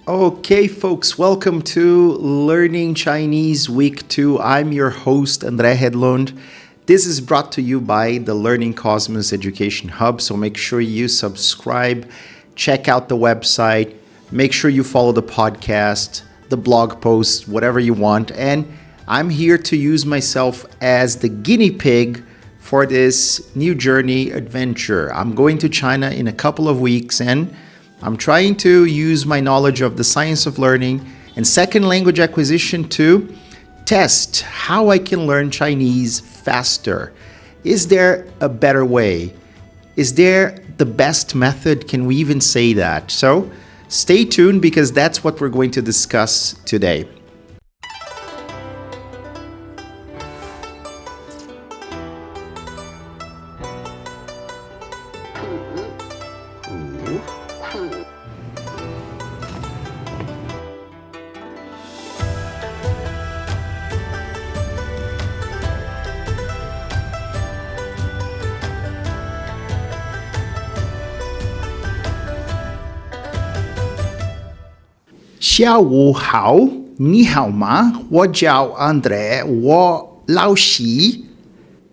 Okay, folks, welcome to Learning Chinese Week 2. I'm your host, André Hedlund. This is brought to you by the Learning Cosmos Education Hub, so make sure you subscribe, check out the website, make sure you follow the podcast, the blog posts, whatever you want. And I'm here to use myself as the guinea pig for this new journey adventure. I'm going to China in a couple of weeks, and I'm trying to use my knowledge of the science of learning and second language acquisition to test how I can learn Chinese faster. Is there a better way? Is there the best method? Can we even say that? So stay tuned because that's what we're going to discuss today. Xiao hao, ni hao ma, wo jiao Andre, wo lao xi.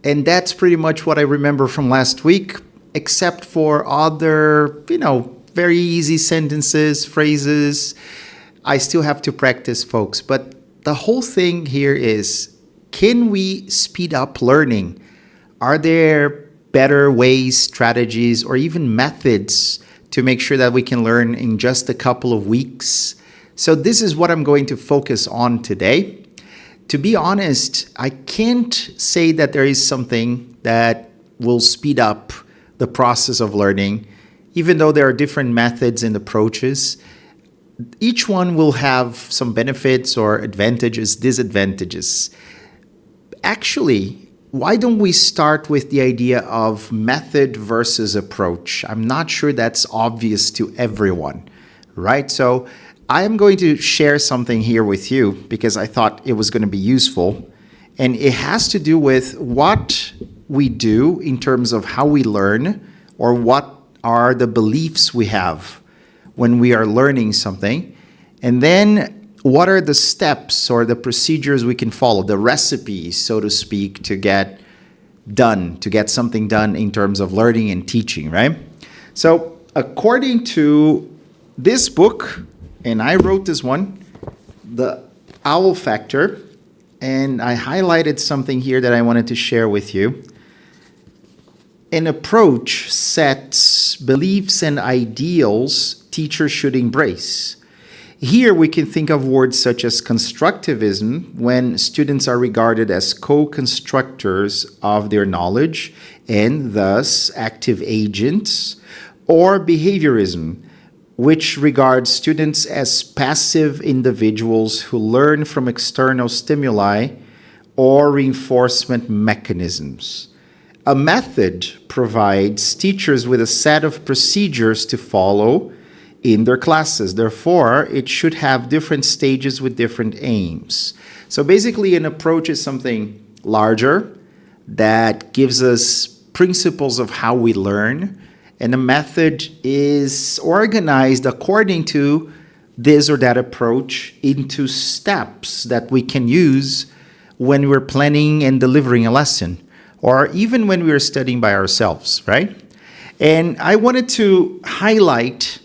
And that's pretty much what I remember from last week, except for other, very easy sentences, phrases. I still have to practice, folks. But the whole thing here is, can we speed up learning? Are there better ways, strategies, or even methods to make sure that we can learn in just a couple of weeks? So this is what I'm going to focus on today. To be honest, I can't say that there is something that will speed up the process of learning, even though there are different methods and approaches. Each one will have some benefits or advantages, disadvantages. Actually, why don't we start with the idea of method versus approach? I'm not sure that's obvious to everyone, right? So I am going to share something here with you because I thought it was going to be useful. And it has to do with what we do in terms of how we learn, or what are the beliefs we have when we are learning something. And then what are the steps or the procedures we can follow, the recipes, so to speak, to get something done in terms of learning and teaching, right? So according to this book, and I wrote this one, The Owl Factor, and I highlighted something here that I wanted to share with you. An approach sets beliefs and ideals teachers should embrace. Here we can think of words such as constructivism, when students are regarded as co-constructors of their knowledge and thus active agents, or behaviorism, which regards students as passive individuals who learn from external stimuli or reinforcement mechanisms. A method provides teachers with a set of procedures to follow in their classes. Therefore, it should have different stages with different aims. So basically, an approach is something larger that gives us principles of how we learn, and a method is organized according to this or that approach into steps that we can use when we're planning and delivering a lesson, or even when we're studying by ourselves, right? And I wanted to highlight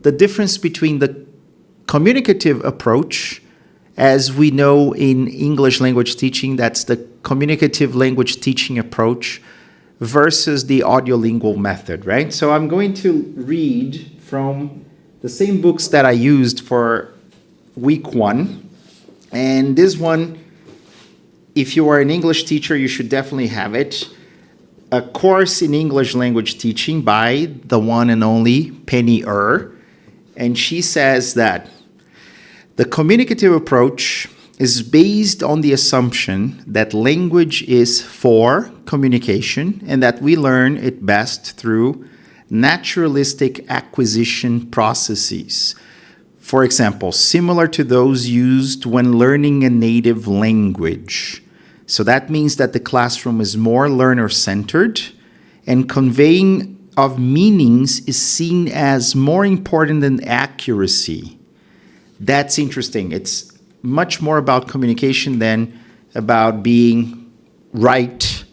the difference between the communicative approach, as we know in English language teaching, that's the communicative language teaching approach, versus the audiolingual method, right? So I'm going to read from the same books that I used for week 1. And this one, if you are an English teacher, you should definitely have it. A Course in English Language Teaching by the one and only Penny And she says that the communicative approach is based on the assumption that language is for communication and that we learn it best through naturalistic acquisition processes. For example, similar to those used when learning a native language. So that means that the classroom is more learner-centered, and conveying of meanings is seen as more important than accuracy. That's interesting. It's much more about communication than about being right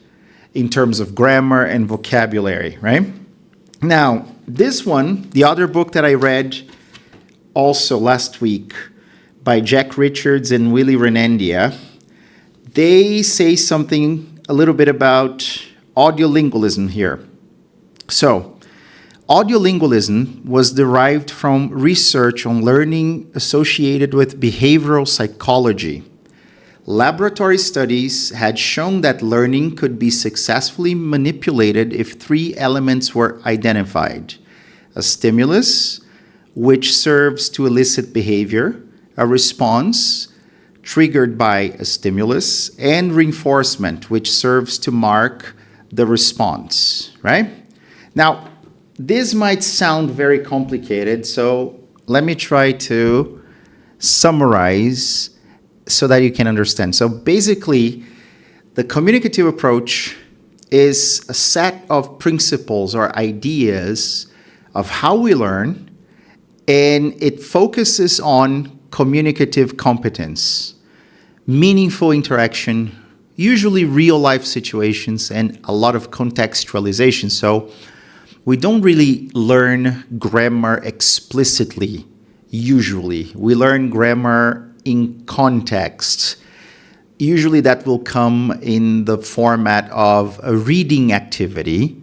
in terms of grammar and vocabulary, right? Now, this one, the other book that I read also last week by Jack Richards and Willie Renandia, they say something a little bit about audiolingualism here. So, audiolingualism was derived from research on learning associated with behavioral psychology. Laboratory studies had shown that learning could be successfully manipulated if three elements were identified: a stimulus, which serves to elicit behavior, a response triggered by a stimulus, and reinforcement, which serves to mark the response, right? Now, this might sound very complicated, so let me try to summarize so that you can understand. So basically, the communicative approach is a set of principles or ideas of how we learn, and it focuses on communicative competence, meaningful interaction, usually real-life situations, and a lot of contextualization. So we don't really learn grammar explicitly, usually. We learn grammar in context. Usually that will come in the format of a reading activity,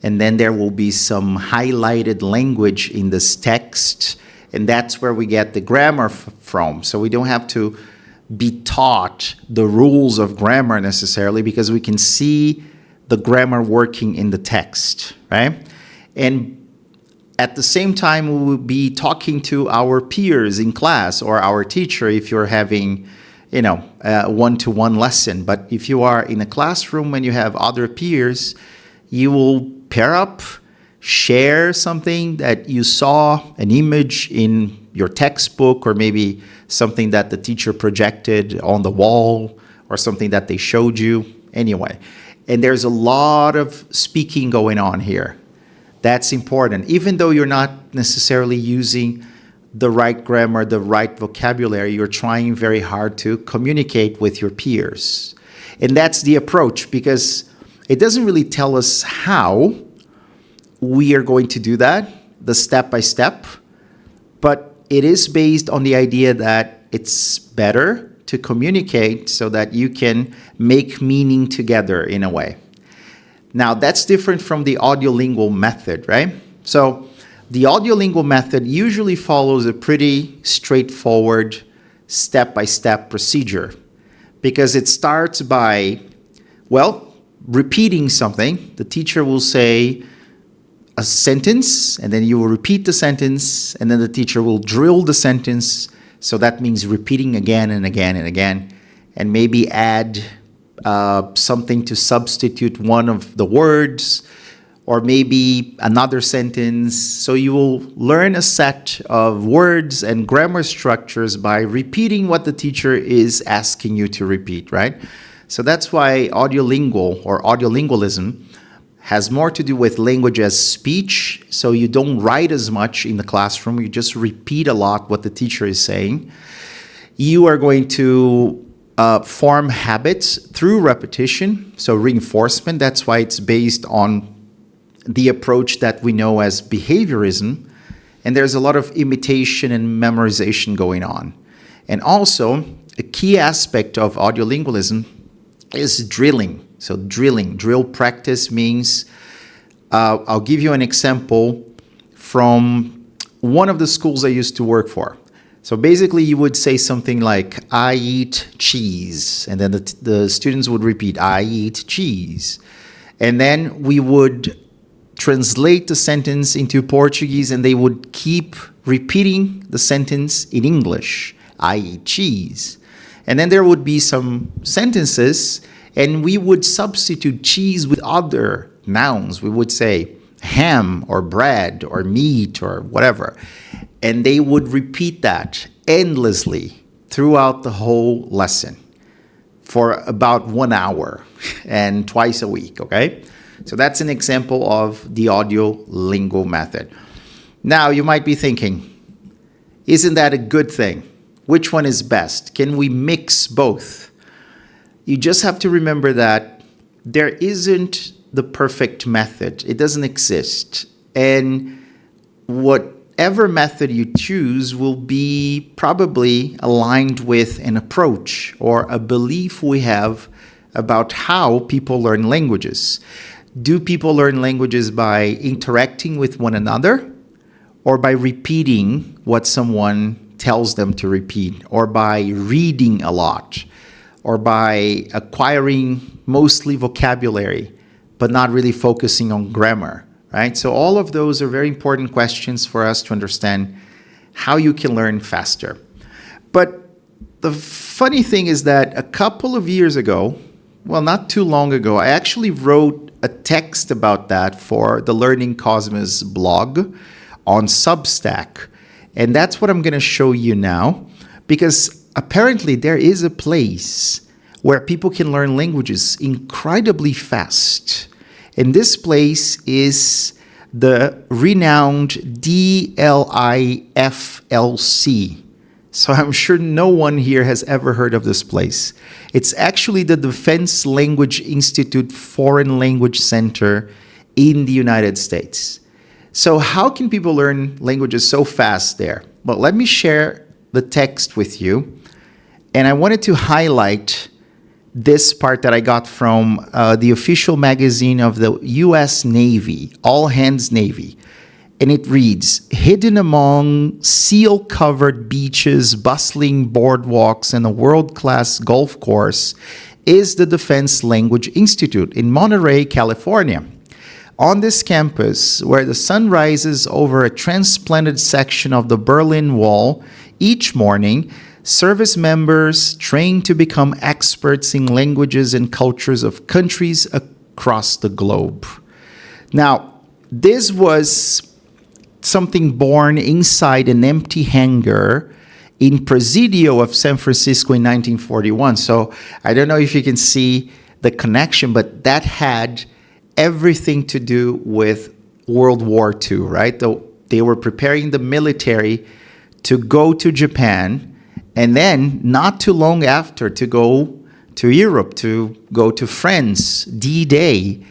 and then there will be some highlighted language in this text, and that's where we get the grammar from. So we don't have to be taught the rules of grammar necessarily, because we can see the grammar working in the text, right? And at the same time, we will be talking to our peers in class or our teacher if you're having, a one-to-one lesson. But if you are in a classroom and you have other peers, you will pair up, share something that you saw, an image in your textbook, or maybe something that the teacher projected on the wall, or something that they showed you. Anyway, and there's a lot of speaking going on here. That's important. Even though you're not necessarily using the right grammar, the right vocabulary, you're trying very hard to communicate with your peers. And that's the approach, because it doesn't really tell us how we are going to do that, the step by step, but it is based on the idea that it's better to communicate so that you can make meaning together in a way. Now, that's different from the audiolingual method, right? So the audiolingual method usually follows a pretty straightforward step-by-step procedure, because it starts by, repeating something. The teacher will say a sentence, and then you will repeat the sentence, and then the teacher will drill the sentence. So that means repeating again and again and again, and maybe add something to substitute one of the words, or maybe another sentence. So you will learn a set of words and grammar structures by repeating what the teacher is asking you to repeat, right? So that's why audiolingual or audiolingualism has more to do with language as speech. So you don't write as much in the classroom, you just repeat a lot what the teacher is saying. You are going to form habits through repetition, so reinforcement. That's why it's based on the approach that we know as behaviorism, and there's a lot of imitation and memorization going on. And also, a key aspect of audiolingualism is drilling. So drill practice means, I'll give you an example from one of the schools I used to work for. So basically, you would say something like, I eat cheese. And then the students would repeat, I eat cheese. And then we would translate the sentence into Portuguese, and they would keep repeating the sentence in English, I eat cheese. And then there would be some sentences, and we would substitute cheese with other nouns. We would say ham or bread or meat or whatever. And they would repeat that endlessly throughout the whole lesson for about 1 hour and twice a week, okay? So that's an example of the audiolingual method. Now, you might be thinking, Isn't that a good thing? Which one is best? Can we mix both? You just have to remember that there isn't the perfect method. It doesn't exist. And whatever method you choose will be probably aligned with an approach or a belief we have about how people learn languages. Do people learn languages by interacting with one another, or by repeating what someone tells them to repeat, or by reading a lot, or by acquiring mostly vocabulary, but not really focusing on grammar, right? So all of those are very important questions for us to understand how you can learn faster. But the funny thing is that a couple of years ago, well, not too long ago, I actually wrote a text about that for the Learning Cosmos blog on Substack. And that's what I'm going to show you now, because apparently there is a place where people can learn languages incredibly fast. And this place is the renowned DLIFLC. So I'm sure no one here has ever heard of this place. It's actually the Defense Language Institute Foreign Language Center in the United States. So how can people learn languages so fast there? Well, let me share the text with you. And I wanted to highlight this part that I got from the official magazine of the U.S. Navy, All Hands Navy. And it reads, hidden among seal-covered beaches, bustling boardwalks, and a world-class golf course is the Defense Language Institute in Monterey, California. On this campus, where the sun rises over a transplanted section of the Berlin Wall each morning, service members train to become experts in languages and cultures of countries across the globe. Now, this was something born inside an empty hangar in Presidio of San Francisco in 1941. So I don't know if you can see the connection, but that had everything to do with World War II, right? They were preparing the military to go to Japan, and then not too long after to go to Europe, to go to France, D-Day,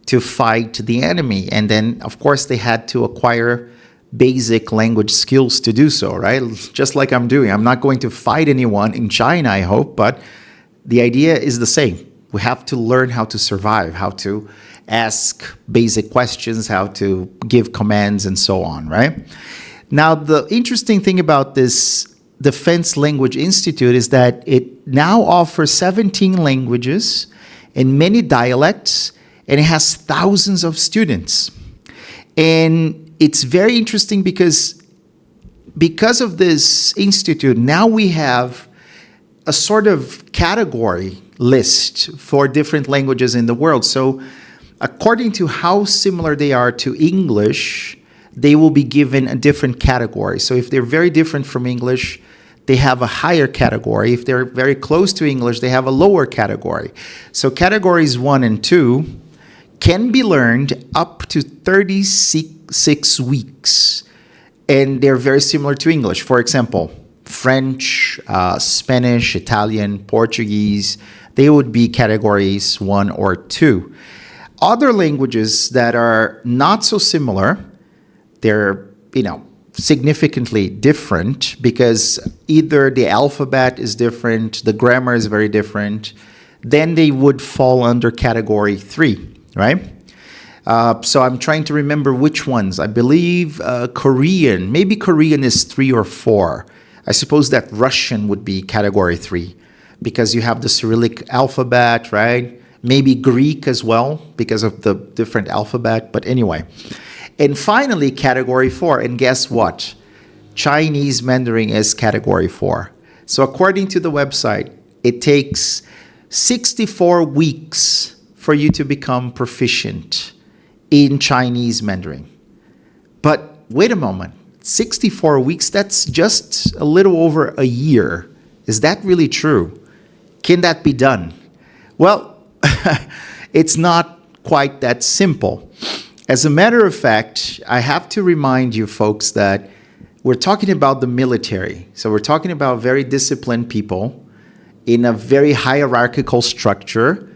to fight the enemy. And then, of course, they had to acquire basic language skills to do so, right? Just like I'm doing. I'm not going to fight anyone in China, I hope, but the idea is the same. We have to learn how to survive, how to ask basic questions, how to give commands, and so on, right? Now, the interesting thing about this Defense Language Institute is that it now offers 17 languages and many dialects, and it has thousands of students. And it's very interesting because of this institute, now we have a sort of category list for different languages in the world. So according to how similar they are to English, they will be given a different category. So if they're very different from English, they have a higher category. If they're very close to English, they have a lower category. So categories 1 and 2 can be learned up to 36 weeks, and they're very similar to English. For example, French, Spanish, Italian, Portuguese, they would be categories 1 or 2. Other languages that are not so similar, they're, significantly different because either the alphabet is different, the grammar is very different, then they would fall under category 3. Right? So I'm trying to remember which ones. I believe Korean. Maybe Korean is 3 or 4. I suppose that Russian would be category 3 because you have the Cyrillic alphabet, right? Maybe Greek as well because of the different alphabet. But anyway. And finally, category 4. And guess what? Chinese Mandarin is category 4. So according to the website, it takes 64 weeks for you to become proficient in Chinese Mandarin. But wait a moment, 64 weeks, that's just a little over a year. Is that really true? Can that be done? Well, it's not quite that simple. As a matter of fact, I have to remind you folks that we're talking about the military. So we're talking about very disciplined people in a very hierarchical structure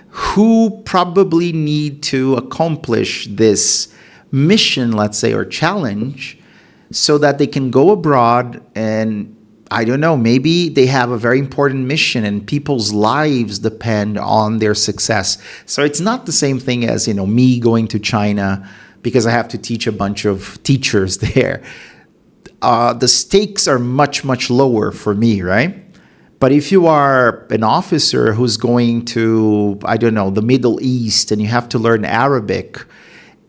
who probably need to accomplish this mission, let's say, or challenge, so that they can go abroad and, I don't know, maybe they have a very important mission and people's lives depend on their success. So it's not the same thing as, me going to China because I have to teach a bunch of teachers there. The stakes are much, much lower for me, right? But if you are an officer who's going to, I don't know, the Middle East, and you have to learn Arabic,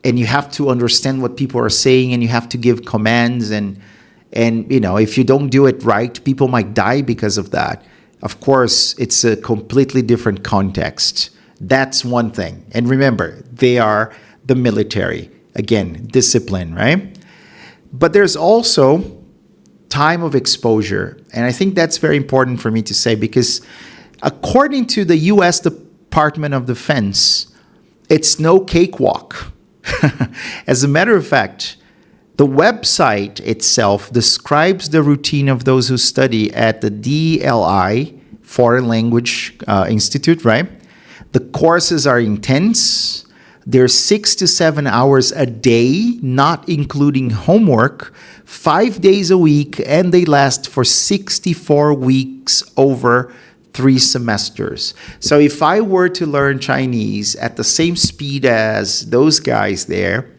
and you have to understand what people are saying, and you have to give commands, and if you don't do it right, people might die because of that. Of course, it's a completely different context. That's one thing. And remember, they are the military. Again, discipline, right? But there's also time of exposure. And I think that's very important for me to say, because according to the U.S. Department of Defense, it's no cakewalk. As a matter of fact, the website itself describes the routine of those who study at the DLI, Foreign Language Institute, right? The courses are intense. They're 6 to 7 hours a day, not including homework, 5 days a week, and they last for 64 weeks over 3 semesters. So if I were to learn Chinese at the same speed as those guys there,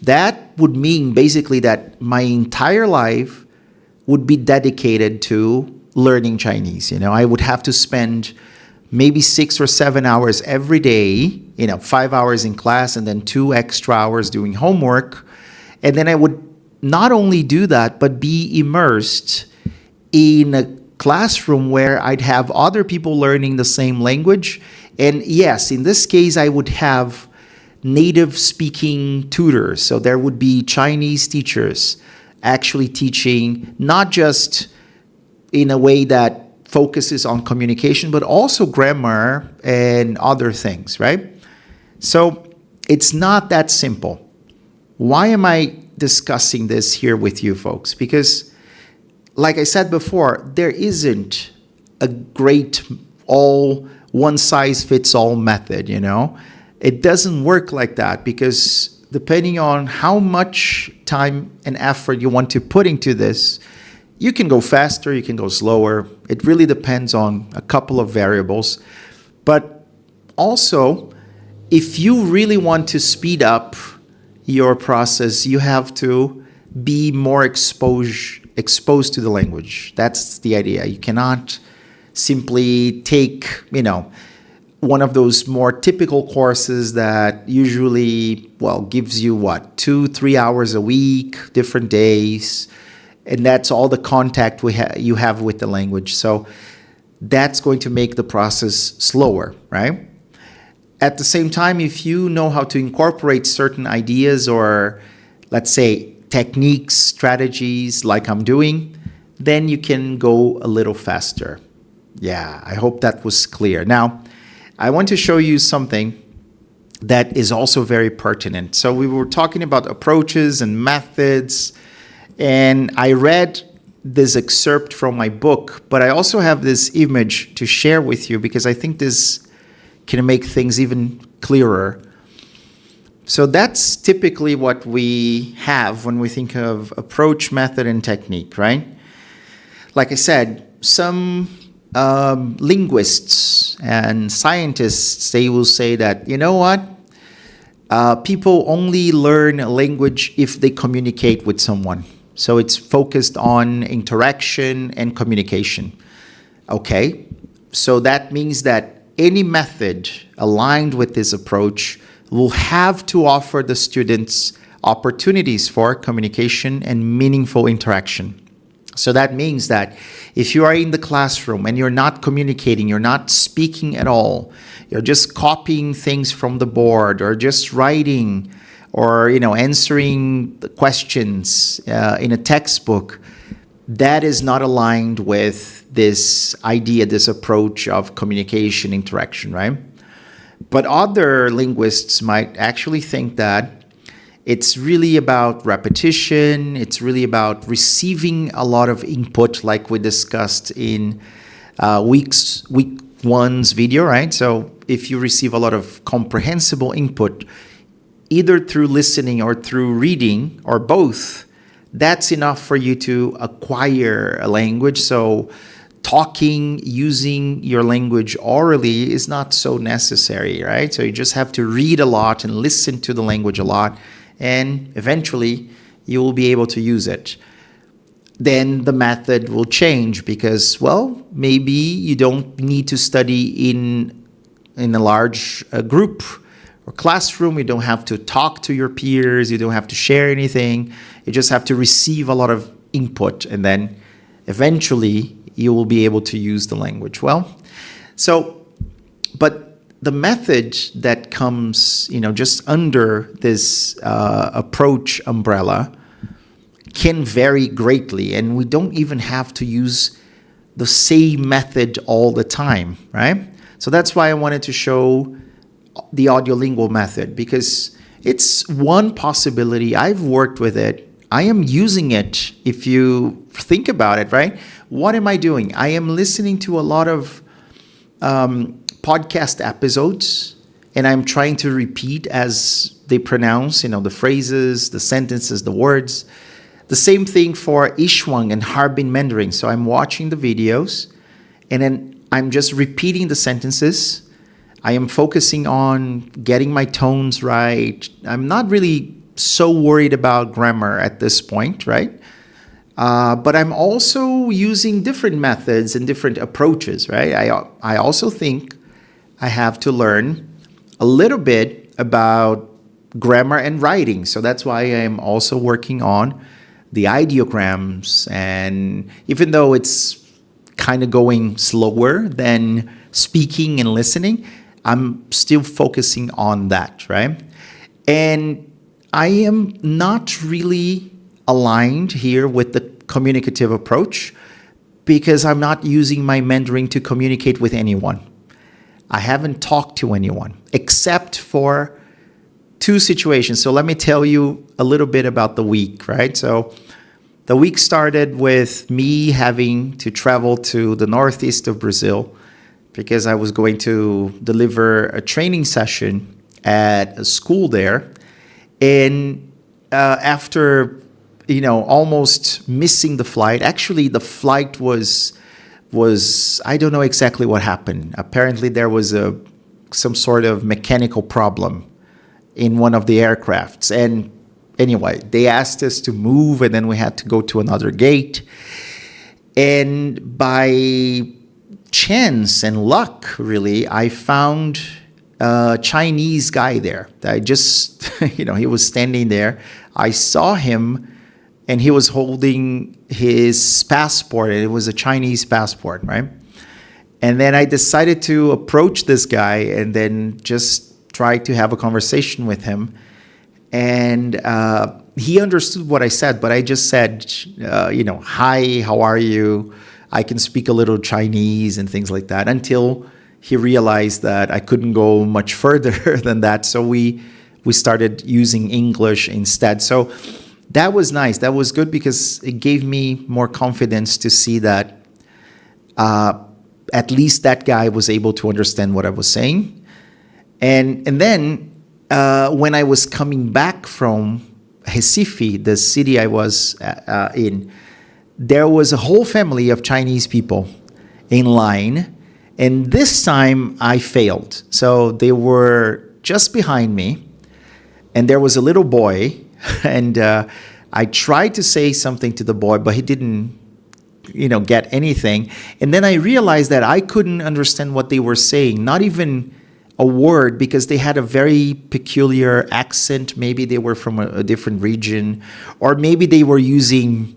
that would mean basically that my entire life would be dedicated to learning Chinese. I would have to spend maybe 6 or 7 hours every day, 5 hours in class and then 2 extra hours doing homework. And then I would not only do that, but be immersed in a classroom where I'd have other people learning the same language. And yes, in this case, I would have native speaking tutors. So there would be Chinese teachers actually teaching, not just in a way that focuses on communication, but also grammar and other things, right? So it's not that simple. Why am I discussing this here with you folks? Because, like I said before, there isn't a great all one-size-fits-all method, It doesn't work like that, because depending on how much time and effort you want to put into this, you can go faster, you can go slower. It really depends on a couple of variables. But also, if you really want to speed up your process, you have to be more exposed to the language. That's the idea. You cannot simply take, one of those more typical courses that usually, gives you 2-3 hours a week, different days, and that's all the contact you have with the language. So that's going to make the process slower, right? At the same time, if you know how to incorporate certain ideas or, let's say, techniques, strategies like I'm doing, then you can go a little faster. Yeah, I hope that was clear. Now, I want to show you something that is also very pertinent. So we were talking about approaches and methods, and I read this excerpt from my book, but I also have this image to share with you because I think this can make things even clearer. So that's typically what we have when we think of approach, method, and technique, right? Like I said, some linguists and scientists, they will say that, people only learn a language if they communicate with someone. So it's focused on interaction and communication. Okay, so that means that any method aligned with this approach will have to offer the students opportunities for communication and meaningful interaction. So that means that if you are in the classroom and you're not communicating, you're not speaking at all, you're just copying things from the board or just writing or answering the questions in a textbook, that is not aligned with this idea, this approach of communication, interaction, right? But other linguists might actually think that It's really about repetition. It's really about receiving a lot of input, like we discussed in week one's video, right? So if you receive a lot of comprehensible input, either through listening or through reading or both, that's enough for you to acquire a language. So talking, using your language orally is not so necessary, right? So you just have to read a lot and listen to the language a lot, and eventually you will be able to use it. Then the method will change because, well, maybe you don't need to study in a large group or classroom. You don't have to talk to your peers. You don't have to share anything. You just have to receive a lot of input, and then eventually you will be able to use the language well. So, but the method that comes, just under this approach umbrella can vary greatly, and we don't even have to use the same method all the time, right? So that's why I wanted to show the audiolingual method, because it's one possibility. I've worked with it. I am using it. If you think about it, right? What am I doing? I am listening to a lot of podcast episodes, and I'm trying to repeat as they pronounce, the phrases, the sentences, the words. The same thing for Ishuang and Harbin Mandarin. So I'm watching the videos, and then I'm just repeating the sentences. I am focusing on getting my tones right. I'm not really so worried about grammar at this point, right? But I'm also using different methods and different approaches, right? I also think I have to learn a little bit about grammar and writing. So that's why I'm also working on the ideograms. And even though it's kind of going slower than speaking and listening, I'm still focusing on that, right? And I am not really aligned here with the communicative approach because I'm not using my Mandarin to communicate with anyone. I haven't talked to anyone except for two situations. So let me tell you a little bit about the week, right? So the week started with me having to travel to the northeast of Brazil because I was going to deliver a training session at a school there. And after, almost missing the flight, actually the flight was I don't know exactly what happened. Apparently there was some sort of mechanical problem in one of the aircrafts. And anyway, they asked us to move, and then we had to go to another gate. And by chance and luck, really, I found a Chinese guy there. I just, he was standing there. I saw him, and he was holding his passport, and it was a Chinese passport, right? And then I decided to approach this guy and then just try to have a conversation with him. And he understood what I said, but I just said, hi, how are you? I can speak a little Chinese and things like that, until he realized that I couldn't go much further than that. So we started using English instead. So that was nice. That was good because it gave me more confidence to see that at least that guy was able to understand what I was saying. And then when I was coming back from Recife, the city I was in, there was a whole family of Chinese people in line. And this time I failed. So they were just behind me, and there was a little boy, and I tried to say something to the boy, but he didn't, get anything. And then I realized that I couldn't understand what they were saying, not even a word, because they had a very peculiar accent. Maybe they were from a different region, or maybe they were using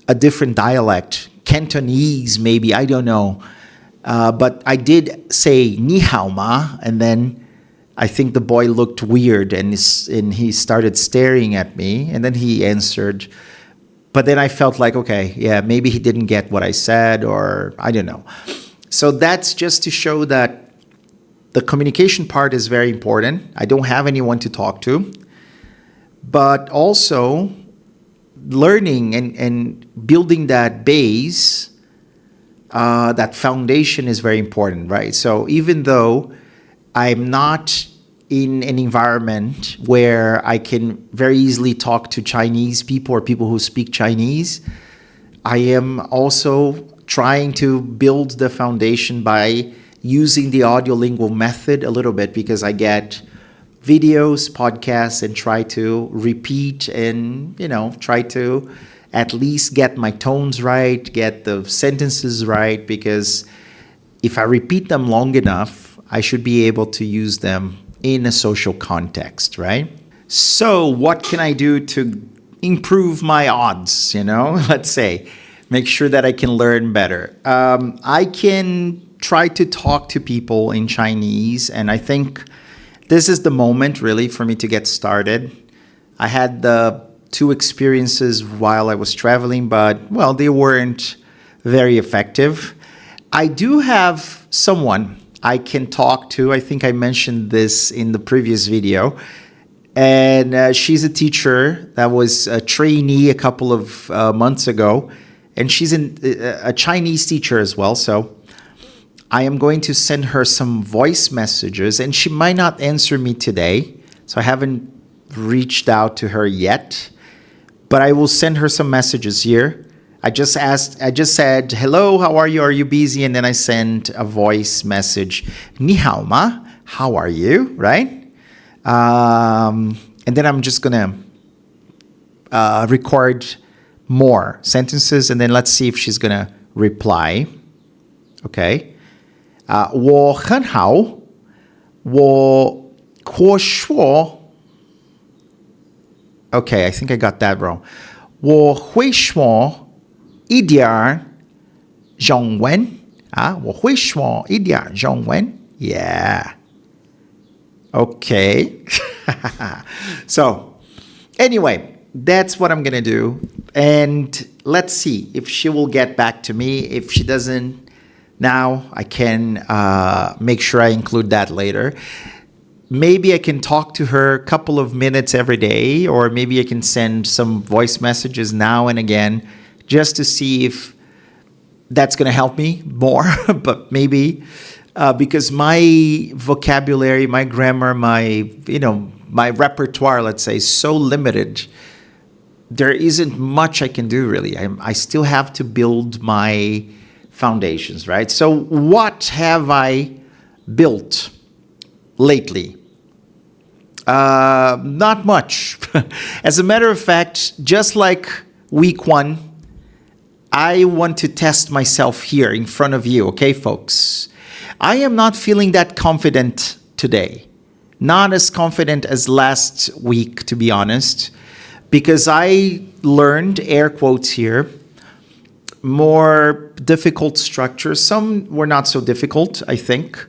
a different dialect, Cantonese maybe, I don't know. But I did say "Ni hao ma," and then I think the boy looked weird, and he started staring at me, and then he answered. But then I felt like, okay, yeah, maybe he didn't get what I said, or I don't know. So that's just to show that the communication part is very important. I don't have anyone to talk to, but also learning and building that base, that foundation is very important, right? So even though I'm not in an environment where I can very easily talk to Chinese people or people who speak Chinese, I am also trying to build the foundation by using the audiolingual method a little bit, because I get videos, podcasts, and try to repeat and, try to at least get my tones right, get the sentences right, because if I repeat them long enough, I should be able to use them in a social context, right? So what can I do to improve my odds, let's say, make sure that I can learn better? I can try to talk to people in Chinese, and I think this is the moment really for me to get started. I had the 2 experiences while I was traveling, but, well, they weren't very effective. I do have someone I can talk to. I think I mentioned this in the previous video. And she's a teacher that was a trainee a couple of months ago. And she's a Chinese teacher as well. So I am going to send her some voice messages. And she might not answer me today. So I haven't reached out to her yet. But I will send her some messages here. I just said, hello, how are you? Are you busy? And then I sent a voice message. 你好吗? How are you? Right? And then I'm just going to record more sentences. And then let's see if she's going to reply. Okay. 我很好. 我可说. Okay, I think I got that wrong. 我会说一点中文啊，我会说一点中文 Yeah. Okay. So, anyway, that's what I'm going to do. And let's see if she will get back to me. If she doesn't now, I can make sure I include that later. Maybe I can talk to her a couple of minutes every day, or maybe I can send some voice messages now and again just to see if that's going to help me more. But maybe because my vocabulary, my grammar, my repertoire, let's say, is so limited, there isn't much I can do really. I still have to build my foundations, right? So what have I built lately? Not much. As a matter of fact, just like week 1, I want to test myself here in front of you, okay, folks? I am not feeling that confident today. Not as confident as last week, to be honest, because I learned, air quotes here, more difficult structures. Some were not so difficult, I think.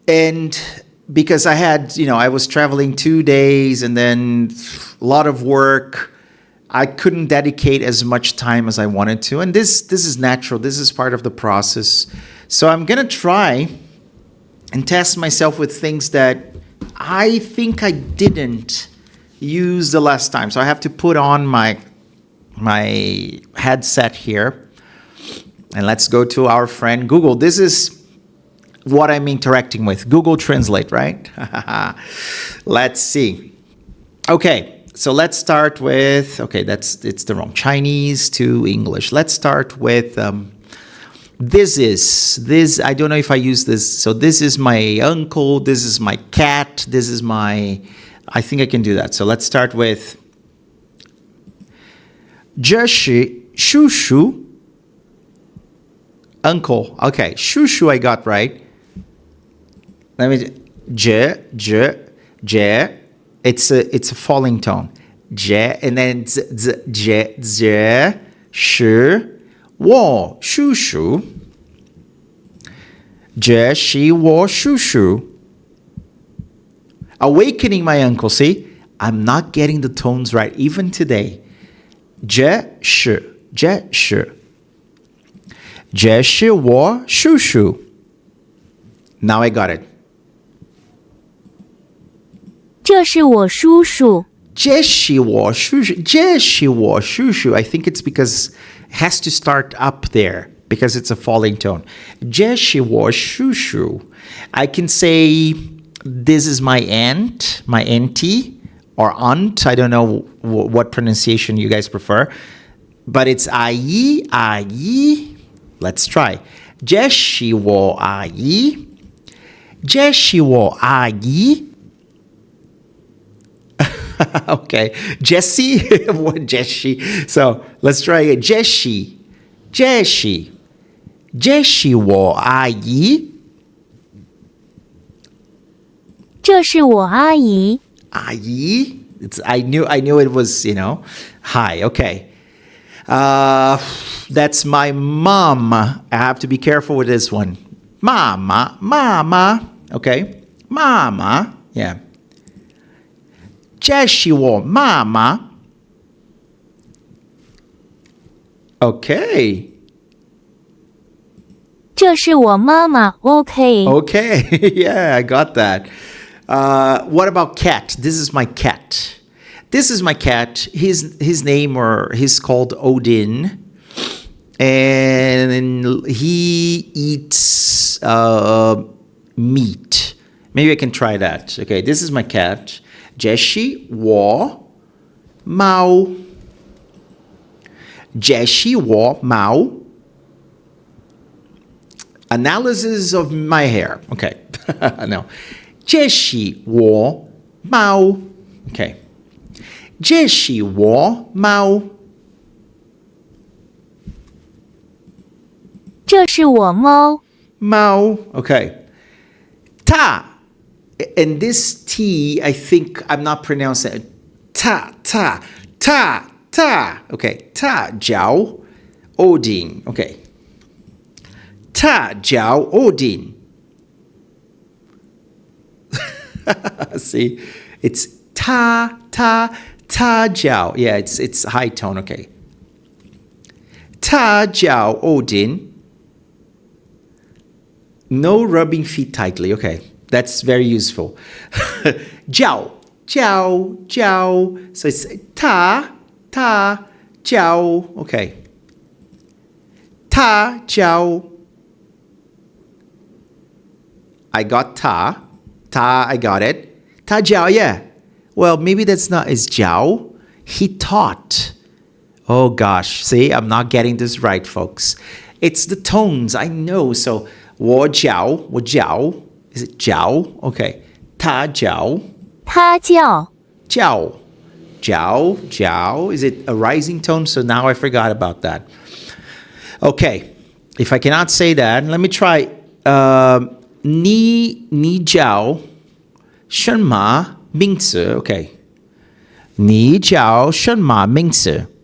And because I had, I was traveling 2 days and then a lot of work, I couldn't dedicate as much time as I wanted to. And this is natural. This is part of the process. So I'm going to try and test myself with things that I think I didn't use the last time. So I have to put on my headset here. And let's go to our friend Google. This is what I'm interacting with. Google Translate, right? Let's see. Okay, so let's start with, it's the wrong Chinese to English. Let's start with this, I don't know if I use this. So this is my uncle, this is my cat, this is I think I can do that. So let's start with 这是叔叔 uncle. Okay, 叔叔 I got right. Let me j, it's a falling tone. J and then z, j, shi, wo, shu shu. J, shi, wo, shu shu. Awakening my uncle. See, I'm not getting the tones right even today. J, shi, j, shi. J, shi, wo, shu shu. Now I got it. 这是我叔叔。这是我叔叔。这是我叔叔. I think it's because it has to start up there because it's a falling tone. 这是我叔叔. I can say this is my aunt, my auntie, or aunt. I don't know what pronunciation you guys prefer. But it's 阿姨, 阿姨. Let's try. 这是我阿姨. 这是我阿姨. Okay. Jessie? What Jessie? So let's try it. Jessie. Jessie. Jessie 我阿姨. 这是我阿姨。阿姨? I knew it was, high. Okay. That's my mom. I have to be careful with this one. Mama. Mama. Okay. Mama. Yeah. 这是我妈妈. Okay. 这是我妈妈 OK. Okay. Yeah, I got that. What about cat? This is my cat. This is my cat. His name or he's called Odin. And he eats meat. Maybe I can try that. Okay, this is my cat. 这是我猫. 这是我猫. Analysis of my hair. Okay. No. 这是我猫. Okay. 这是我猫. 这是我猫。猫. Okay. Ta. And this T, I think I'm not pronouncing it. Ta. Okay. Ta. Jiao. Odin. Okay. Ta. Jiao. Odin. See? It's ta. Jiao. Yeah, it's high tone. Okay. Ta. Jiao. Odin. No rubbing feet tightly. Okay. That's very useful. Jiao. So it's ta, jiao. Okay. Ta, jiao. I got ta. I got it. Ta, jiao, yeah. Well, maybe that's not, is jiao. He taught. Oh gosh. See, I'm not getting this right, folks. It's the tones, I know. So, 我教. Is it 教? Okay. 他教. 他叫。教. Is it a rising tone? So now I forgot about that. Okay. If I cannot say that, let me try. 你叫什么名字? Okay. 你叫什么名字? "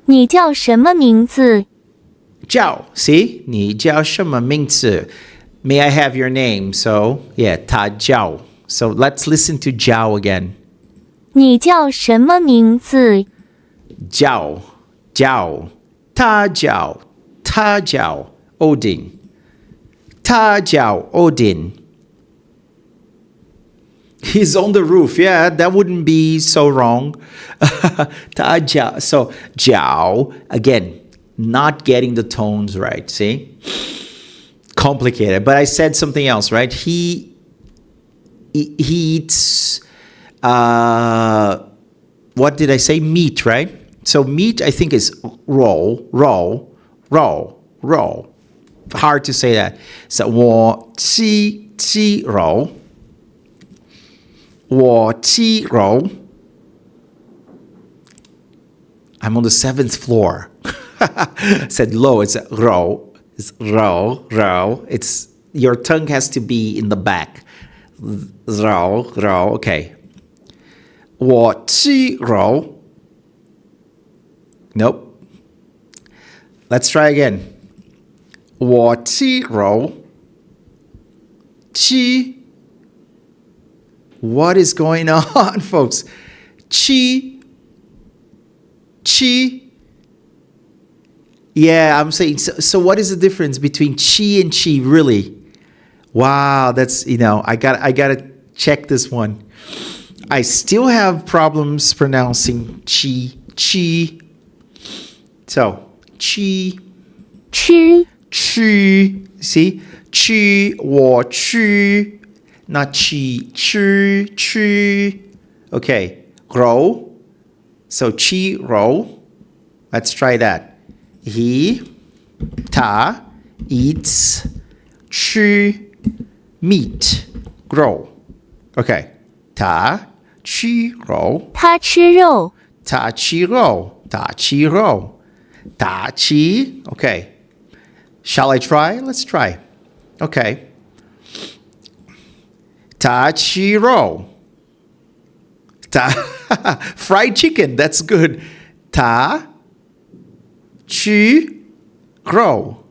你叫什么名字?" 叫, see? 你叫什么名字? May I have your name? So, yeah, 他叫. So let's listen to 叫 again. 你叫什么名字?叫, 他叫, Odin. 他叫 Odin. He's on the roof. Yeah, that wouldn't be so wrong. 他叫. So, 叫, again, not getting the tones right. See? Complicated. But I said something else, right? He eats, what did I say? Meat, right? So meat, I think, is roll. Hard to say that. So, 我吃肉. 我吃肉. I'm on the 7th floor. I said low, it's ro. It's ro. It's, your tongue has to be in the back. Ro. Okay. 我吃肉. Nope. Let's try again. 我吃肉. 吃. What is going on, folks? Chi. Yeah, I'm saying, so what is the difference between chi and chi, really? Wow, that's, I gotta check this one. I still have problems pronouncing chi, chi. So, chi, 吃 chi. See? Chi, 我去. Not chi, chi, chi. Okay, grow. So, chi, row. Let's try that. He, ta, eats, chi, meat, grow. Okay. 他吃肉，他吃肉，他吃肉，他吃肉，他吃. Okay. Shall I try? Let's try. Okay. 他吃肉，他 fried chicken. That's good. 他吃肉.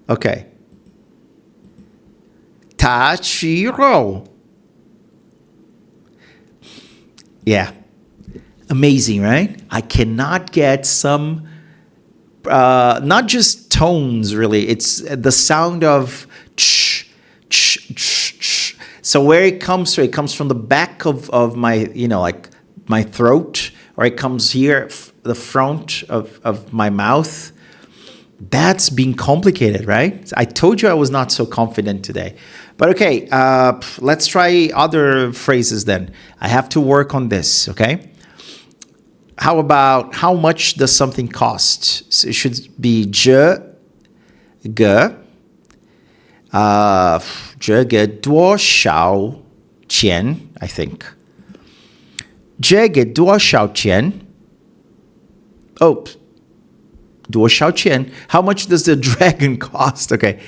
Okay. 他吃肉. Yeah. Amazing, right? I cannot get some, not just tones really, it's the sound of ch, ch, ch, ch. So where it comes from the back of my, like my throat, or it comes here, the front of my mouth. That's being complicated, right? I told you I was not so confident today. But okay, let's try other phrases then. I have to work on this, okay? How about how much does something cost? So it should be 这个多少钱 I think. 这个多少钱 Oh, 多少钱 How much does the dragon cost? Okay.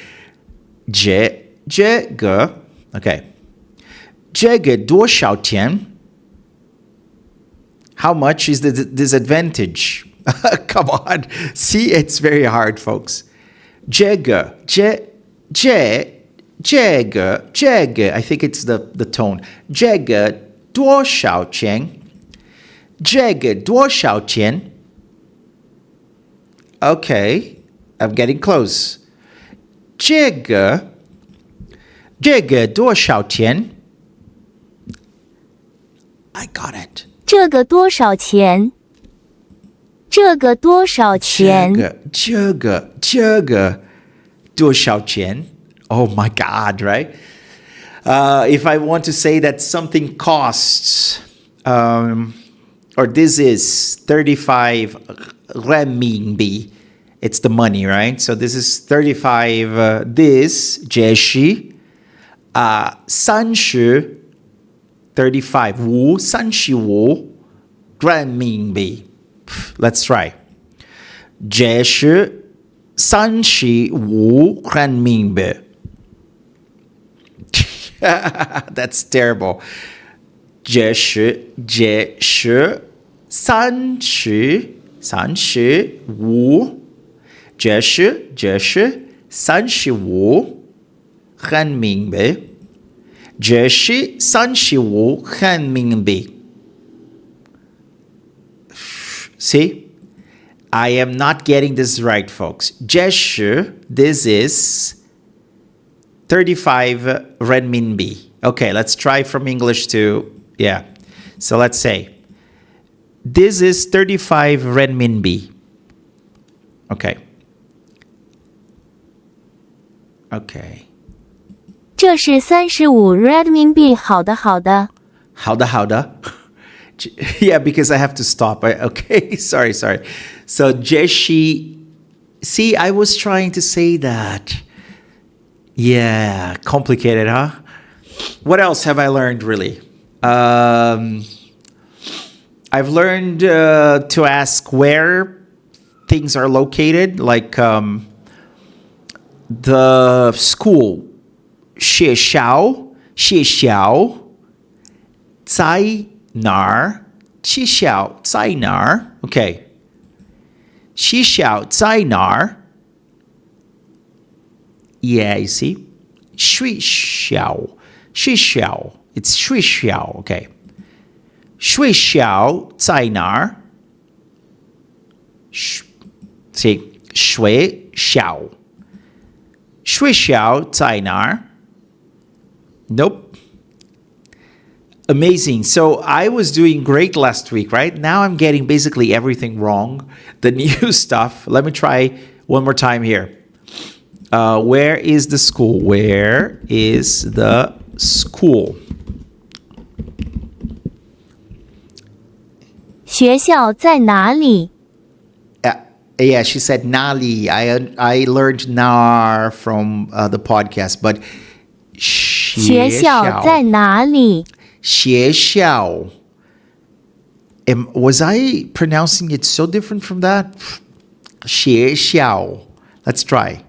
这个 Okay. 这个多少钱 How much is the disadvantage? Come on. See, it's very hard, folks. 这个 I think it's the tone. 这个多少钱这个多少钱 Okay, I'm getting close. 这个多少钱 I got it. 这个多少钱？这个多少钱？这个多少钱 Oh my God, right? If I want to say that something costs, or this is 35 renminbi, it's the money, right? So this is 35, this, 这是 30 35 35 renminbi. Let's try. 这是35 renminbi. That's terrible. 这是35这是35 renminbi. 这是35 renminbi. See? I am not getting this right, folks. 这是 this is 35 renminbi. Okay, let's try from English to, yeah. So let's say, this is 35 renminbi. Okay. Okay. 这是35 renminbi。好的，好的。好的. Yeah, because I have to stop. Okay, sorry. So, 这是 see, I was trying to say that. Yeah, complicated, huh? What else have I learned, really? I've learned to ask where things are located, like the school, 学校在哪儿？学校在哪儿？ Okay. 学校在哪儿？ Yeah, you see? 学校 It's 学校 Okay. 学校在哪儿 See? 学校在哪儿 Nope. Amazing. So I was doing great last week, right? Now I'm getting basically everything wrong. The new stuff. Let me try one more time here. Where is the school? Where is the school? 学校在哪里？ Yeah, she said Nali. I learned Nar from the podcast, but 学校在哪里？ 学校. Was I pronouncing it so different from that? 学校. Let's try.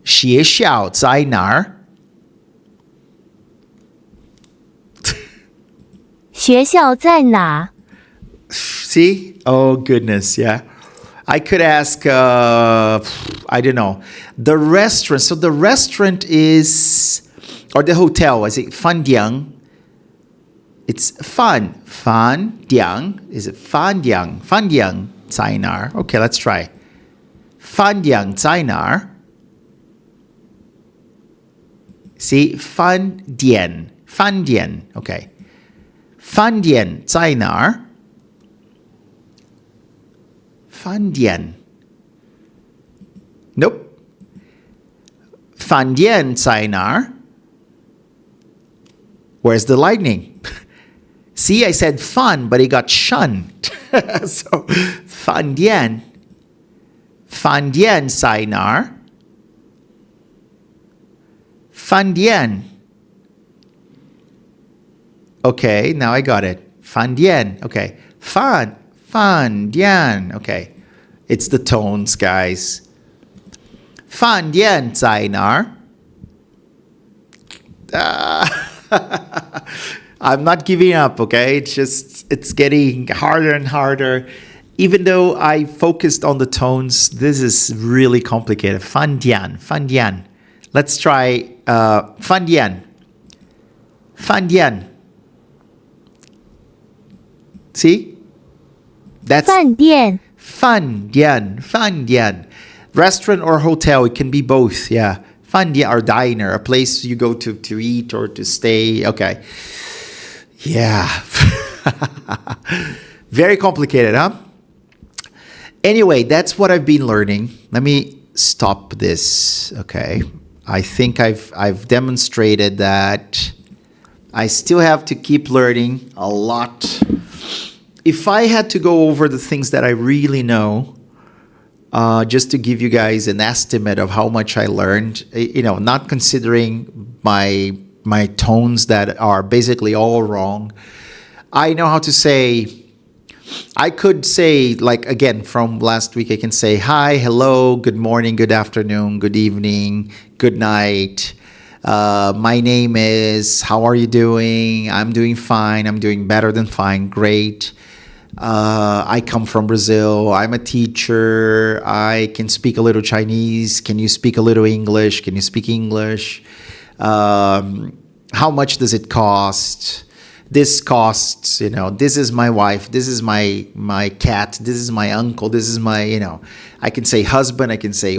学校在哪儿？学校在哪？ See? Oh, goodness, yeah. I could ask, I don't know, the restaurant. So the restaurant is, or the hotel, is it Fan Diang? It's Fan. Fan Diang. Is it Fan Diang? Fan Diang Zainar. Okay, let's try. Fan Diang Zainar. See? Fan Dian. Fan Dian. Okay. Fan Dian Zainar. Fan Dian. Nope. Fan Dian Zainar. Where's the lightning? See, I said fun, but it got shun. So, Fan Dian. Fan Dian Zainar. Fan Dian. Okay, now I got it. Fan Dian. Okay. Fan Dian. Okay. It's the tones, guys. Fan Dian Zainar. I'm not giving up, okay? It's getting harder and harder. Even though I focused on the tones, this is really complicated. Fan Dian. Let's try Fan Dian. Fan Dian. See? That's 饭店 Fan Dian. Restaurant or hotel, it can be both, yeah. Fan Dian or diner, a place you go to eat or to stay. Okay. Yeah. Very complicated, huh? Anyway, that's what I've been learning. Let me stop this, okay? I think I've demonstrated that I still have to keep learning a lot. If I had to go over the things that I really know, just to give you guys an estimate of how much I learned, not considering my tones that are basically all wrong. I know how to say, I could say, like, again, from last week, I can say hi, hello, good morning, good afternoon, good evening, good night. My name is, how are you doing? I'm doing fine. I'm doing better than fine. Great. I come from Brazil. I'm a teacher. I can speak a little Chinese. Can you speak a little English? Can you speak English? How much does it cost? This costs, this is my wife. This is my cat. This is my uncle. This is my, I can say husband. I can say,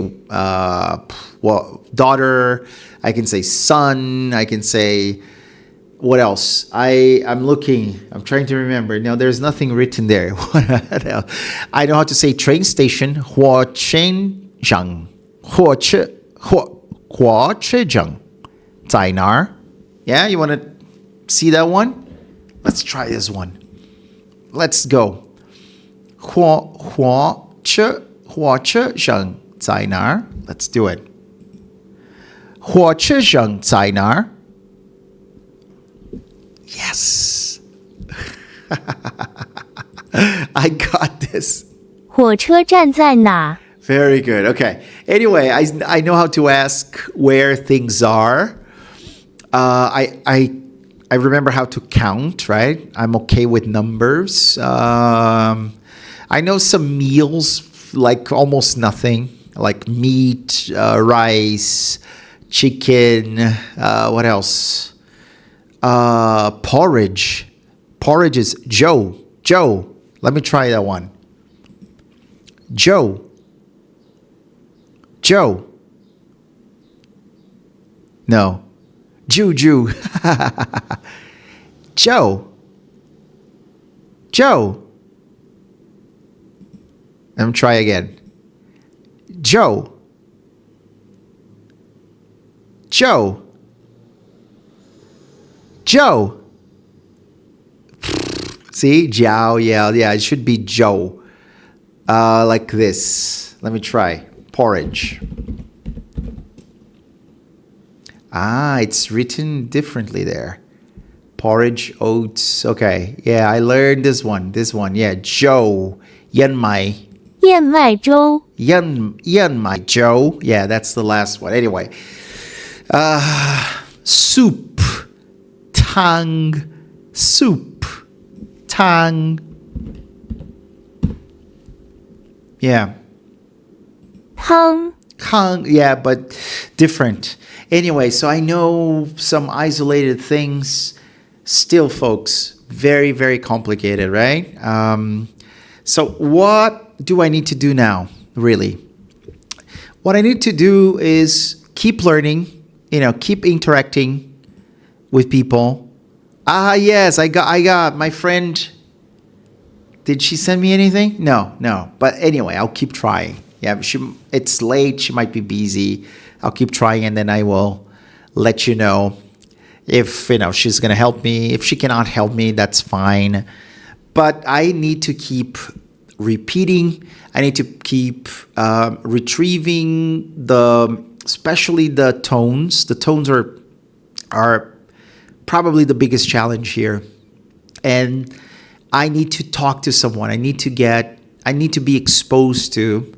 daughter. I can say son. I can say, what else? I'm looking. I'm trying to remember. No, there's nothing written there. What else? I know how to say train station. 火车站. 火车站在哪儿? Yeah, you want to see that one? Let's try this one. Let's go. 火车站在哪儿? Let's do it. 火车站在哪儿? Yes. I got this. 火车站在哪？ Very good. Okay. Anyway, I know how to ask where things are. I remember how to count, right? I'm okay with numbers. I know some meals, like almost nothing, like meat, rice, chicken. What else? Porridge. Porridge is Joe. Joe. Let me try that one. Joe. Joe. No. Juju. Joe. Joe. Let me try again. Joe. Joe. Joe. See? Jiao. Yeah. It should be Joe. Like this. Let me try. Porridge. It's written differently there. Porridge, oats. Okay. Yeah, I learned this one. Yeah, Joe. Yan mai. 燕麦粥 Yan mai Joe. Yeah, that's the last one. Anyway. Soup. Tang. Soup. Tang. Yeah. 汤 Yeah, but different. Anyway, so I know some isolated things. Still, folks, very, very complicated, right? So what do I need to do now, really? What I need to do is keep learning, keep interacting with people. Yes, I got my friend. Did she send me anything? No. But anyway, I'll keep trying. Yeah, it's late. She might be busy. I'll keep trying, and then I will let you know if she's gonna help me. If she cannot help me, that's fine. But I need to keep repeating. I need to keep retrieving especially the tones. The tones are probably the biggest challenge here, and I need to talk to someone. I need to be exposed to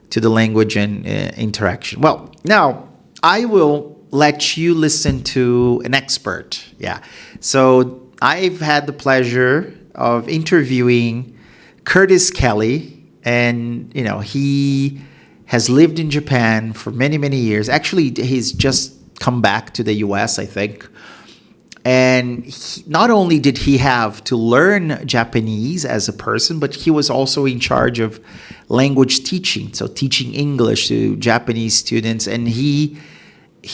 the language and interaction. Well, now I will let you listen to an expert. Yeah. So I've had the pleasure of interviewing Curtis Kelly, and he has lived in Japan for many, many years. Actually, he's just come back to the US, I think. And not only did he have to learn Japanese as a person, but he was also in charge of language teaching, so teaching English to Japanese students. And he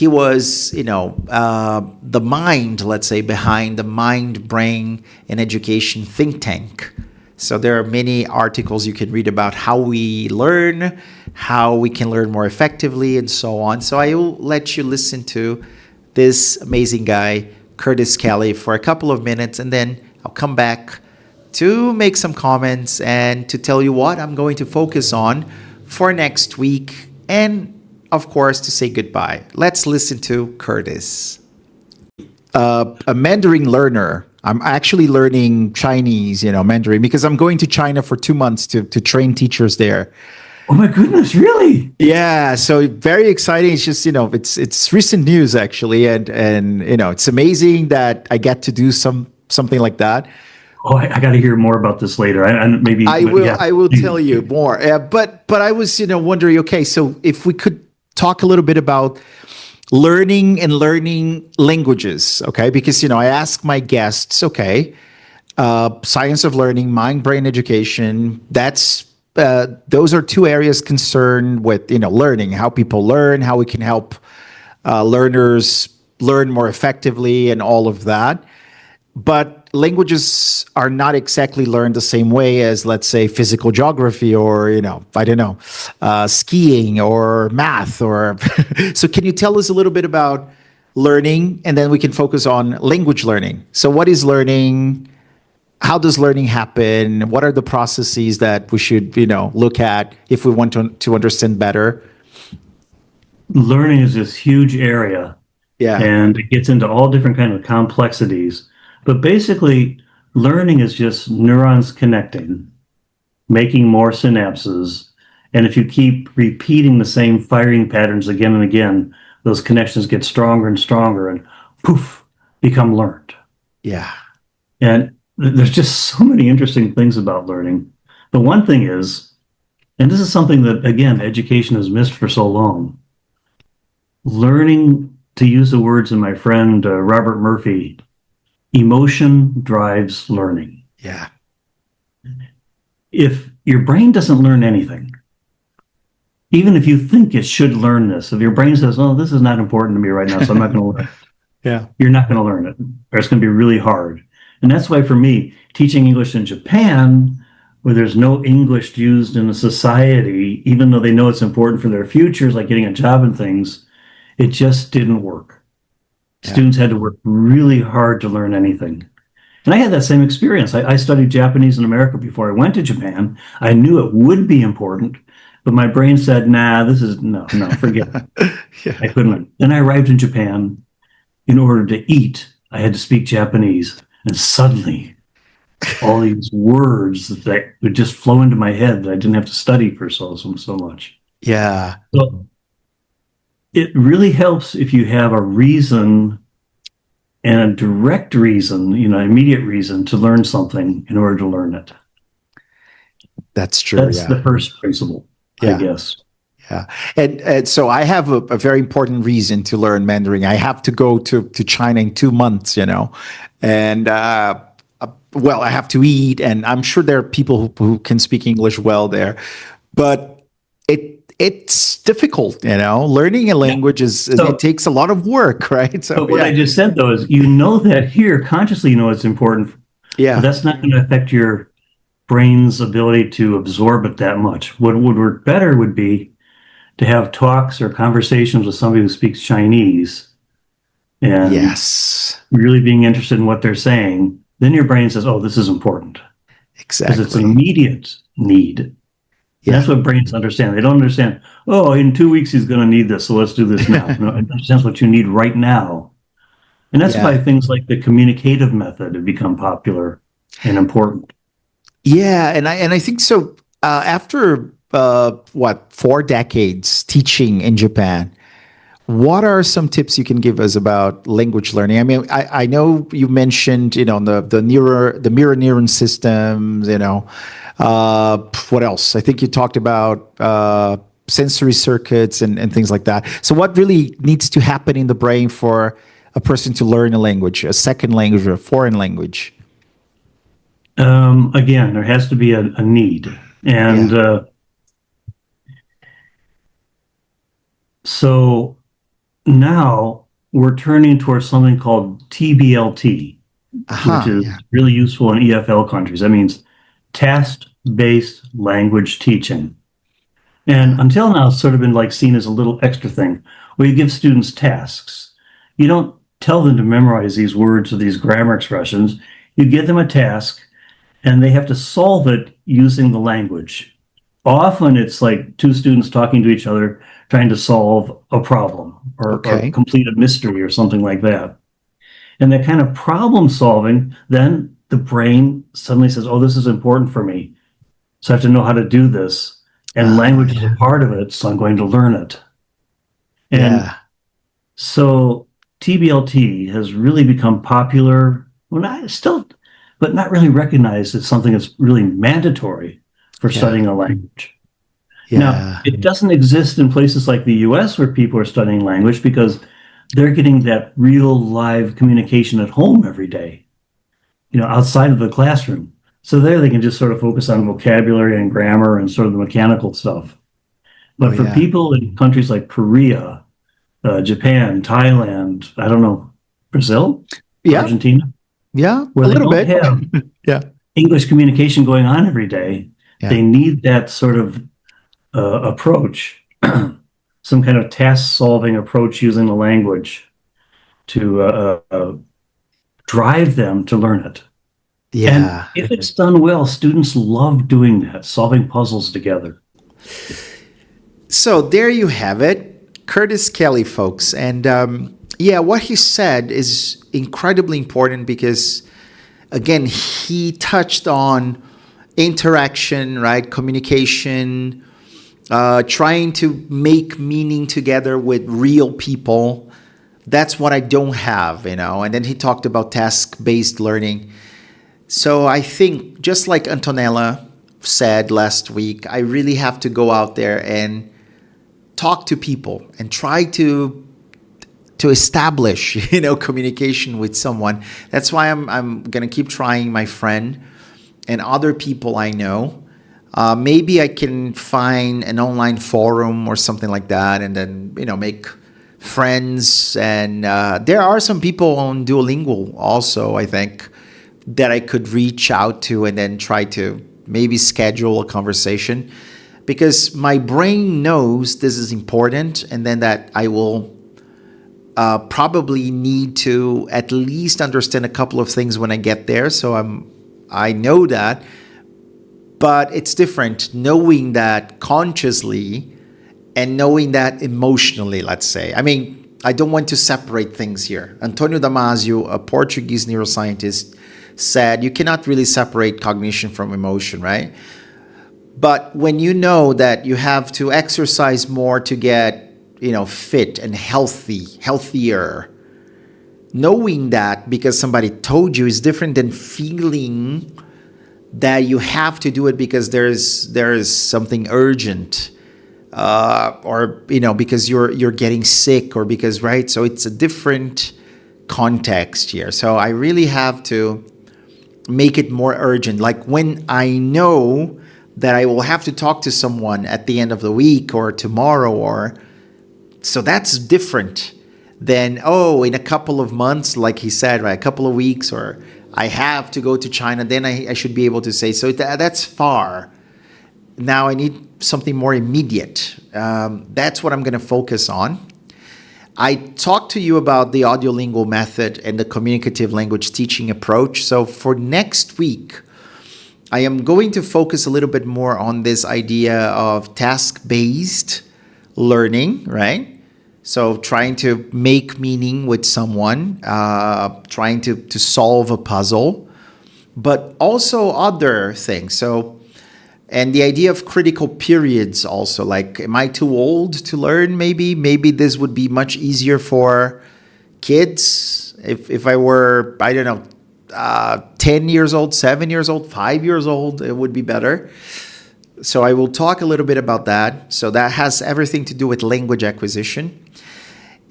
was, the mind, let's say, behind the Mind, Brain, and Education think tank. So there are many articles you can read about how we learn, how we can learn more effectively, and so on. So I will let you listen to this amazing guy, Curtis Kelly, for a couple of minutes, and then I'll come back to make some comments and to tell you what I'm going to focus on for next week, and of course to say goodbye. Let's listen to Curtis. A Mandarin learner. I'm actually learning Chinese, Mandarin, because I'm going to China for 2 months to train teachers there. Oh my goodness, really? Yeah, so very exciting. It's just, it's recent news actually, and it's amazing that I get to do something like that. Oh, I got to hear more about this later. I will tell you more. But I was, wondering, okay, so if we could talk a little bit about learning languages, okay? Because, I ask my guests, okay, science of learning, mind, brain education, those are two areas concerned with, learning, how people learn, how we can help learners learn more effectively and all of that. But languages are not exactly learned the same way as, let's say, physical geography or, skiing or math. So can you tell us a little bit about learning, and then we can focus on language learning? So what is learning? How does learning happen? What are the processes that we should, look at if we want to understand better? Learning is this huge area. Yeah. And it gets into all different kind of complexities. But basically, learning is just neurons connecting, making more synapses. And if you keep repeating the same firing patterns again and again, those connections get stronger and stronger and poof, become learned. Yeah. And there's just so many interesting things about learning. But one thing is, and this is something that, again, education has missed for so long, learning, to use the words of my friend Robert Murphy, emotion drives learning. Yeah. If your brain doesn't learn anything, even if you think it should learn this, if your brain says, oh, this is not important to me right now, so I'm not going to learn, Yeah. you're not going to learn it, or it's going to be really hard. And that's why for me, teaching English in Japan, where there's no English used in a society, even though they know it's important for their futures, like getting a job and things, it just didn't work. Yeah. Students had to work really hard to learn anything. And I had that same experience. I studied Japanese in America before I went to Japan. I knew it would be important, but my brain said, nah, no, forget it. Yeah. I couldn't. Then I arrived in Japan. In order to eat, I had to speak Japanese. And suddenly, all these words that would just flow into my head that I didn't have to study for so much. Yeah. So it really helps if you have a reason and a direct reason, immediate reason to learn something in order to learn it. That's true. That's the Yeah. first principle, I Yeah. guess. Yeah. And so I have a very important reason to learn Mandarin. I have to go to China in 2 months, and well, I have to eat, and I'm sure there are people who can speak English well there, but it's difficult, Learning a Yeah. language So, it takes a lot of work, right? So but what I yeah, just said though is you know that here consciously you know it's important, but yeah, that's not going to affect your brain's ability to absorb it that much. What would work better would be to have talks or conversations with somebody who speaks Chinese and yes, really being interested in what they're saying. Then your brain says, oh, this is important because it's an exactly. immediate need. And that's Yeah, what brains understand. They don't understand, oh, in 2 weeks he's going to need this, so let's do this now. No, it understands what you need right now. And that's why yeah. things like the communicative method have become popular and important. Yeah, and I think so. After 4 decades teaching in Japan, what are some tips you can give us about language learning? I mean, I know you mentioned the mirror neuron systems. What else? I think you talked about sensory circuits and things like that. So, what really needs to happen in the brain for a person to learn a language, a second language or a foreign language? Again, there has to be a need. And Yeah. so now we're turning towards something called TBLT, which Aha. is Yeah. really useful in EFL countries. That means task-based language teaching. And Yeah. until now, it's sort of been like seen as a little extra thing where you give students tasks. You don't tell them to memorize these words or these grammar expressions. You give them a task and they have to solve it using the language. Often it's like two students talking to each other, trying to solve a problem or Okay. complete a mystery or something like that. And that kind of problem solving, then the brain suddenly says, oh, this is important for me. So I have to know how to do this. And language is a Yeah. part of it, so I'm going to learn it. And Yeah. so TBLT has really become popular, well, not still, but not really recognized as something that's really mandatory for Yeah. studying a language. Now, Yeah. it doesn't exist in places like the US where people are studying language because they're getting that real live communication at home every day, outside of the classroom. So there they can just sort of focus on vocabulary and grammar and sort of the mechanical stuff. Oh But for yeah. people in countries like Korea, Japan, Thailand, I don't know, Brazil, Yeah. Argentina, Yeah. where A they little don't bit. have Yeah. English communication going on every day, Yeah. they need that sort of approach, some kind of task solving approach using the language to drive them to learn it. And Yeah. if it's done well, students love doing that, solving puzzles together. So there you have it, Curtis Kelly, folks. And yeah, what he said is incredibly important because, again, he touched on interaction, right? Communication, trying to make meaning together with real people. That's what I don't have, And then he talked about task based learning. So I think, just like Antonella said last week, I really have to go out there and talk to people and try to establish communication with someone. That's why I'm gonna keep trying my friend and other people I know. Maybe I can find an online forum or something like that, and then make friends, and there are some people on Duolingo also, I think, that I could reach out to and then try to maybe schedule a conversation, because my brain knows this is important, and then that I will probably need to at least understand a couple of things when I get there. So I know that, but it's different knowing that consciously and knowing that emotionally, let's say. I mean, I don't want to separate things here. Antonio Damasio, a Portuguese neuroscientist, said you cannot really separate cognition from emotion, right? But when you know that you have to exercise more to get, fit and healthier, knowing that because somebody told you is different than feeling that you have to do it because there's something urgent, or because you're getting sick, or because, right? So it's a different context here. So I really have to make it more urgent. Like when I know that I will have to talk to someone at the end of the week or tomorrow, or so that's different than, in a couple of months, like he said, right? A couple of weeks, or I have to go to China, then I should be able to say, so that's far. Now I need something more immediate. That's what I'm going to focus on. I talked to you about the audiolingual method and the communicative language teaching approach. So for next week, I am going to focus a little bit more on this idea of task-based learning, right? So trying to make meaning with someone, trying to solve a puzzle, but also other things. So, and the idea of critical periods also, like, am I too old to learn? Maybe this would be much easier for kids. If I were, I don't know, 10 years old, 7 years old, 5 years old, it would be better. So I will talk a little bit about that. So that has everything to do with language acquisition.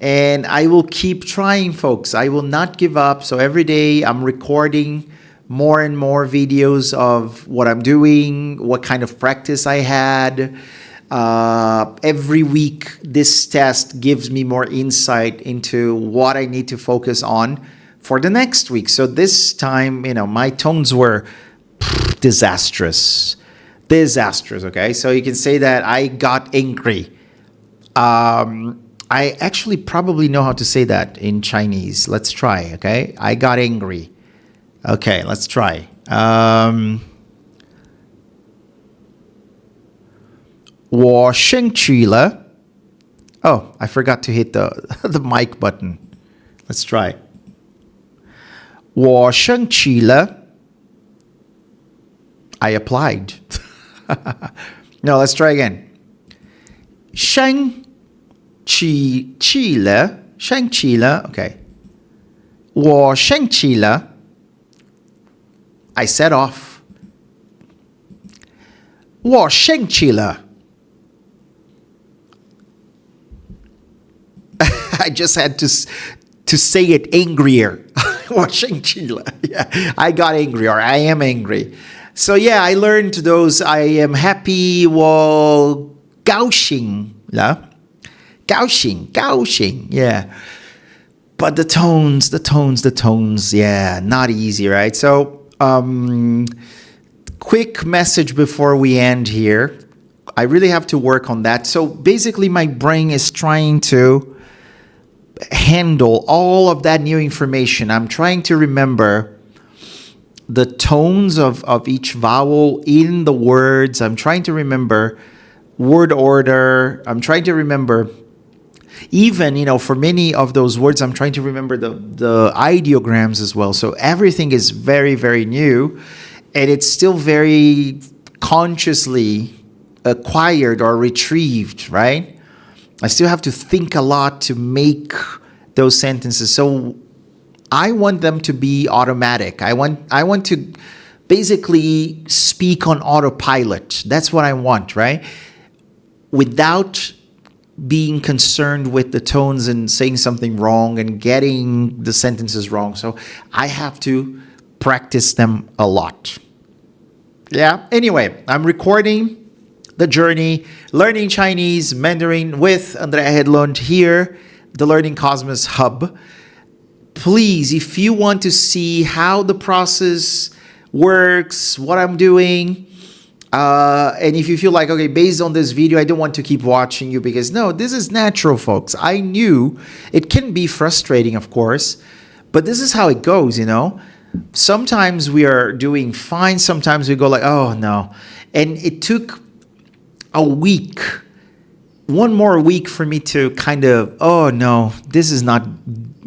And I will keep trying, folks. I will not give up. So every day I'm recording more and more videos of what I'm doing, what kind of practice I had. Every week, this test gives me more insight into what I need to focus on for the next week. So this time, my tones were disastrous, okay? So you can say that I got angry. I actually probably know how to say that in Chinese. Let's try, okay? I got angry. Okay, let's try. 我生气了. Oh, I forgot to hit the mic button. Let's try. 我生气了. I applied. No, let's try again. 生气了. Okay. 我生气了. I set off. 我生气了. I just had to say it angrier. 我生气了. Yeah, I got angry, or I am angry. So yeah, I learned those. I am happy. 我高兴了. 高兴. Yeah. But the tones, yeah, not easy, right? So, quick message before we end here. I really have to work on that. So basically my brain is trying to handle all of that new information. I'm trying to remember the tones of each vowel in the words. I'm trying to remember word order. I'm trying to remember even, for many of those words, I'm trying to remember the ideograms as well. So everything is very, very new, and it's still very consciously acquired or retrieved, right? I still have to think a lot to make those sentences. So I want them to be automatic. I want to basically speak on autopilot. That's what I want, right? Without being concerned with the tones and saying something wrong and getting the sentences wrong. So I have to practice them a lot. Yeah. Anyway, I'm recording the journey, learning Chinese, Mandarin with Andrea Hedlund here. the Learning Cosmos Hub. Please, if you want to see how the process works, what I'm doing, and if you feel like, okay, based on this video, I don't want to keep watching you because no, this is natural, folks. I knew it can be frustrating, of course, but this is how it goes, Sometimes we are doing fine. Sometimes we go like, oh no. And it took a week, one more week for me to kind of, oh no, this is not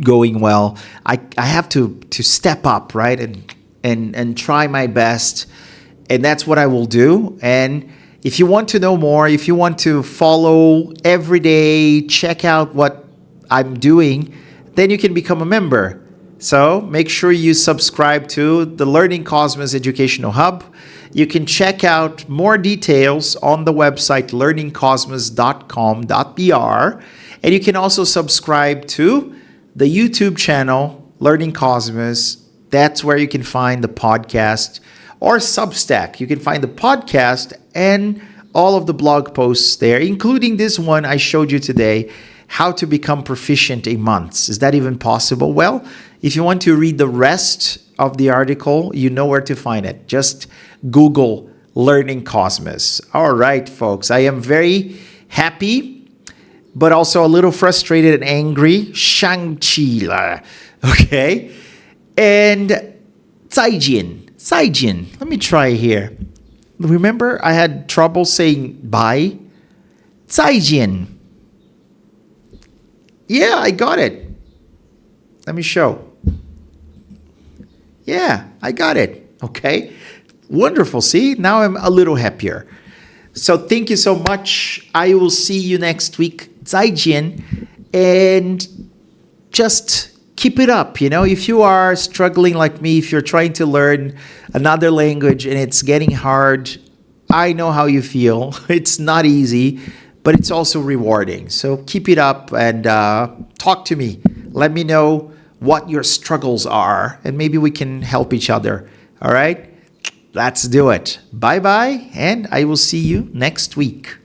going well. I have to step up, right? And try my best. And that's what I will do. And if you want to know more, if you want to follow every day, check out what I'm doing, then you can become a member. So make sure you subscribe to the Learning Cosmos Educational Hub. You can check out more details on the website learningcosmos.com.br. And you can also subscribe to the YouTube channel, Learning Cosmos. That's where you can find the podcast, or Substack. You can find the podcast and all of the blog posts there, including this one I showed you today, how to become proficient in months. Is that even possible? Well, if you want to read the rest of the article, you know where to find it. Just Google Learning Cosmos. All right, folks, I am very happy, but also a little frustrated and angry. Shang-Chi, okay? And 再见. Let me try here. Remember, I had trouble saying bye. 再见. Yeah, I got it. Let me show. Yeah, I got it. Okay. Wonderful. See, now I'm a little happier. So thank you so much. I will see you next week. 再见. And just keep it up. If you are struggling like me, if you're trying to learn another language and it's getting hard, I know how you feel. It's not easy, but it's also rewarding. So keep it up and talk to me. Let me know what your struggles are, and maybe we can help each other. All right? Let's do it. Bye-bye, and I will see you next week.